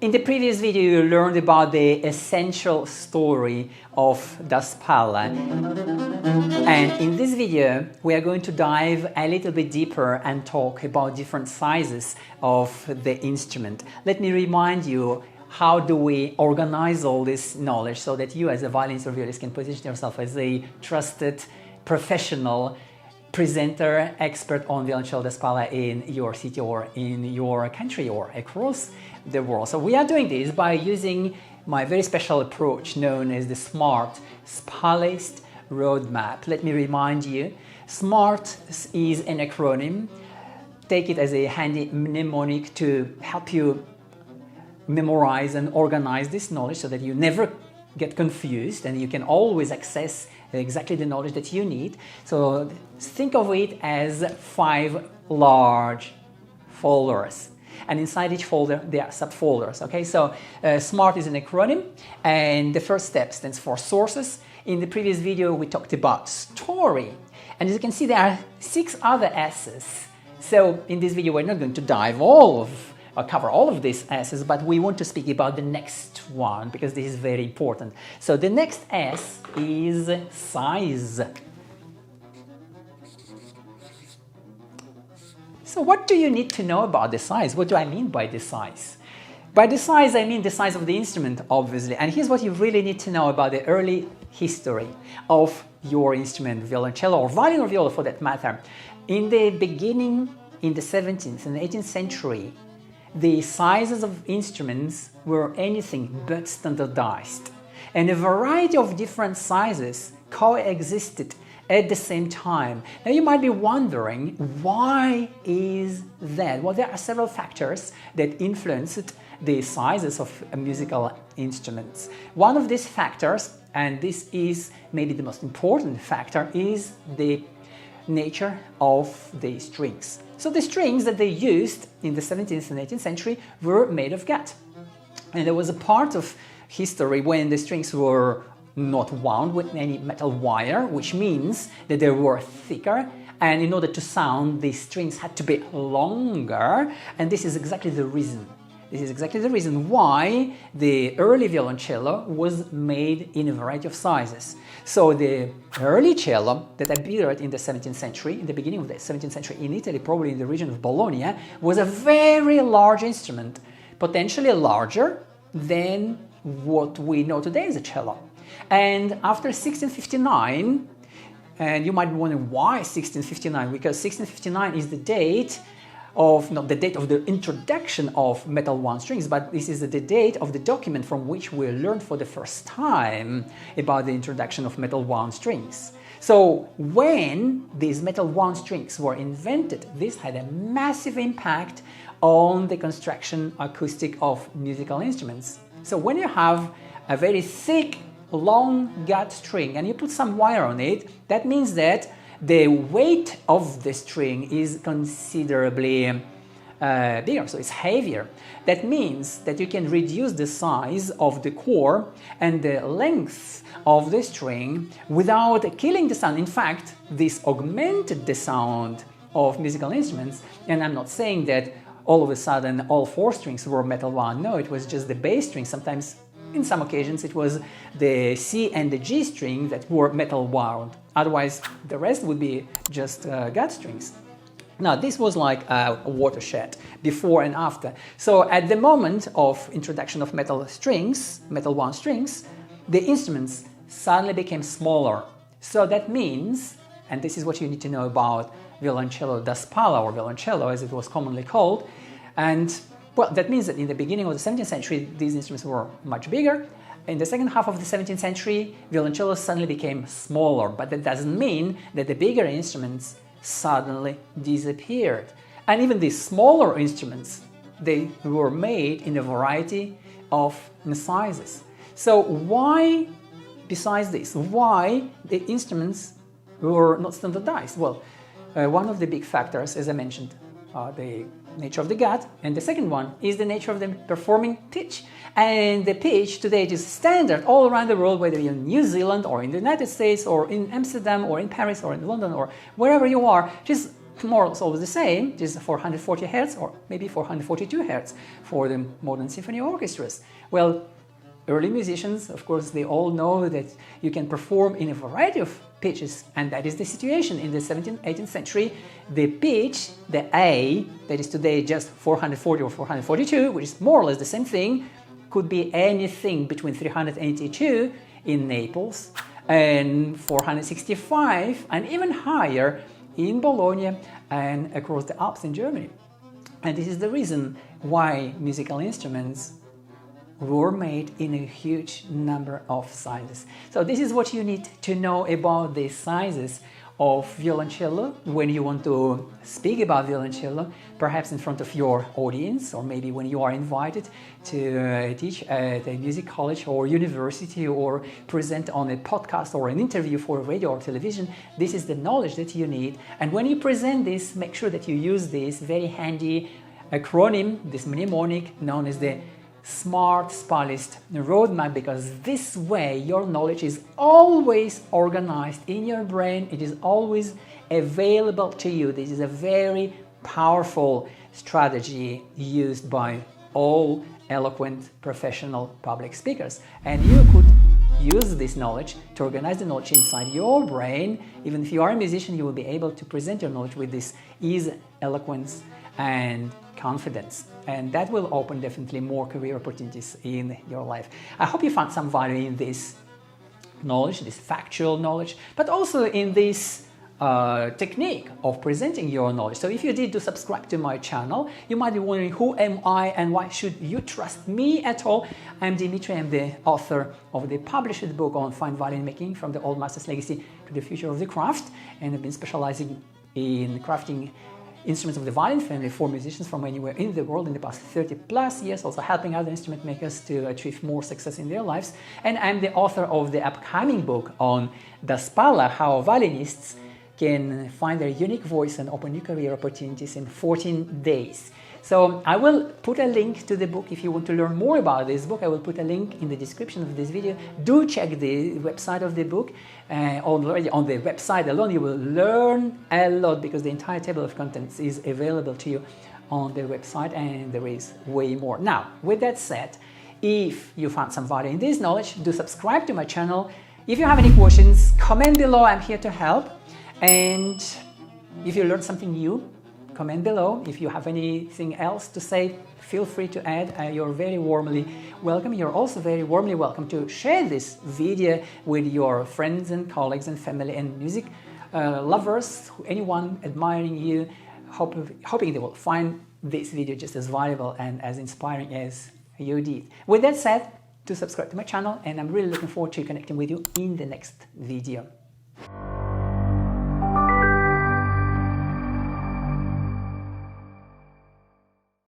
In the previous video, you learned about the essential story of the spalla. And in this video, we are going to dive a little bit deeper and talk about different sizes of the instrument. Let me remind you, how do we organize all this knowledge so that you as a violinist or violist can position yourself as a trusted professional presenter, expert on violoncello da spalla in your city or in your country or across the world. So we are doing this by using my very special approach known as the SMART, spallist roadmap. Let me remind you, SMART is an acronym. Take it as a handy mnemonic to help you memorize and organize this knowledge so that you never get confused and you can always access exactly the knowledge that you need. So think of it as 5 large folders, and inside each folder there are subfolders. Okay, so SMART is an acronym, and the first step stands for sources. In the previous video we talked about story, and as you can see there are 6 other S's. So in this video we're not going to dive cover all of these S's, but we want to speak about the next one because this is very important. So the next S is size. So what do you need to know about the size? What do I mean by the size? By the size, I mean the size of the instrument, obviously. And here's what you really need to know about the early history of your instrument, violoncello or violin or viola for that matter. In the beginning, in the 17th and 18th century, the sizes of instruments were anything but standardized, and a variety of different sizes coexisted at the same time. Now you might be wondering, why is that? Well, there are several factors that influenced the sizes of musical instruments. One of these factors, and this is maybe the most important factor, is the nature of the strings. So the strings that they used in the 17th and 18th century were made of gut. And there was a part of history when the strings were not wound with any metal wire, which means that they were thicker, and in order to sound, the strings had to be longer, and this is exactly the reason. This is exactly the reason why the early violoncello was made in a variety of sizes. So the early cello that appeared in the 17th century, in the beginning of the 17th century in Italy, probably in the region of Bologna, was a very large instrument, potentially larger than what we know today as a cello. And after 1659, and you might be wondering why 1659, because 1659 is the date of, not the date of the introduction of metal wound strings, but this is the date of the document from which we learned for the first time about the introduction of metal wound strings. So when these metal wound strings were invented, this had a massive impact on the construction acoustic of musical instruments. So when you have a very thick, long gut string and you put some wire on it, that means that the weight of the string is considerably bigger, so it's heavier. That means that you can reduce the size of the core and the length of the string without killing the sound. In fact, this augmented the sound of musical instruments, and I'm not saying that all of a sudden all 4 strings were metal wound. No, it was just the bass string. Sometimes, in some occasions, it was the C and the G string that were metal wound. Otherwise, the rest would be just gut strings. Now, this was like a watershed before and after. So at the moment of introduction of metal wound strings, the instruments suddenly became smaller. So that means, and this is what you need to know about violoncello da spalla, or violoncello as it was commonly called, and well, that means that in the beginning of the 17th century, these instruments were much bigger. In the second half of the 17th century, violoncellos suddenly became smaller, but that doesn't mean that the bigger instruments suddenly disappeared. And even these smaller instruments, they were made in a variety of sizes. So why, besides this, why the instruments were not standardized? Well, one of the big factors, as I mentioned, the nature of the gut, and the second one is the nature of the performing pitch. And the pitch today is standard all around the world, whether you're in New Zealand or in the United States or in Amsterdam or in Paris or in London or wherever you are. Just more or less always the same. This is 440 Hertz or maybe 442 Hertz for the modern symphony orchestras. Well, early musicians, of course, they all know that you can perform in a variety of pitches, and that is the situation in the 17th, 18th century. The pitch, the A, that is today just 440 or 442, which is more or less the same thing, could be anything between 382 in Naples and 465 and even higher in Bologna and across the Alps in Germany. And this is the reason why musical instruments were made in a huge number of sizes. So this is what you need to know about the sizes of violoncello when you want to speak about violoncello, perhaps in front of your audience, or maybe when you are invited to teach at a music college or university, or present on a podcast or an interview for radio or television. This is the knowledge that you need. And when you present this, make sure that you use this very handy acronym, this mnemonic known as the Smart Spallist roadmap, because this way your knowledge is always organized in your brain. It is always available to you. This is a very powerful strategy used by all eloquent professional public speakers, and you could use this knowledge to organize the knowledge inside your brain. Even if you are a musician, you will be able to present your knowledge with this ease, eloquence, and confidence, and that will open definitely more career opportunities in your life. I hope you found some value in this knowledge, this factual knowledge, but also in this technique of presenting your knowledge. So if you did subscribe to my channel, you might be wondering, who am I and why should you trust me at all? I'm Dimitri. I'm the author of the published book on fine violin making, from the old master's legacy to the future of the craft, and I've been specializing in crafting instruments of the violin family for musicians from anywhere in the world in the past 30 plus years, also helping other instrument makers to achieve more success in their lives. And I'm the author of the upcoming book on the spalla, how violinists can find their unique voice and open new career opportunities in 14 days. So I will put a link to the book if you want to learn more about this book. I will put a link in the description of this video. Do check the website of the book. Already on the website alone you will learn a lot, because the entire table of contents is available to you on the website, and there is way more. Now, with that said, if you found some value in this knowledge, do subscribe to my channel. If you have any questions, comment below. I'm here to help. And if you learned something new, comment below. If you have anything else to say, feel free to add. You're very warmly welcome. You're also very warmly welcome to share this video with your friends and colleagues and family and music lovers, anyone admiring you, hoping they will find this video just as valuable and as inspiring as you did. With that said, do subscribe to my channel, and I'm really looking forward to connecting with you in the next video.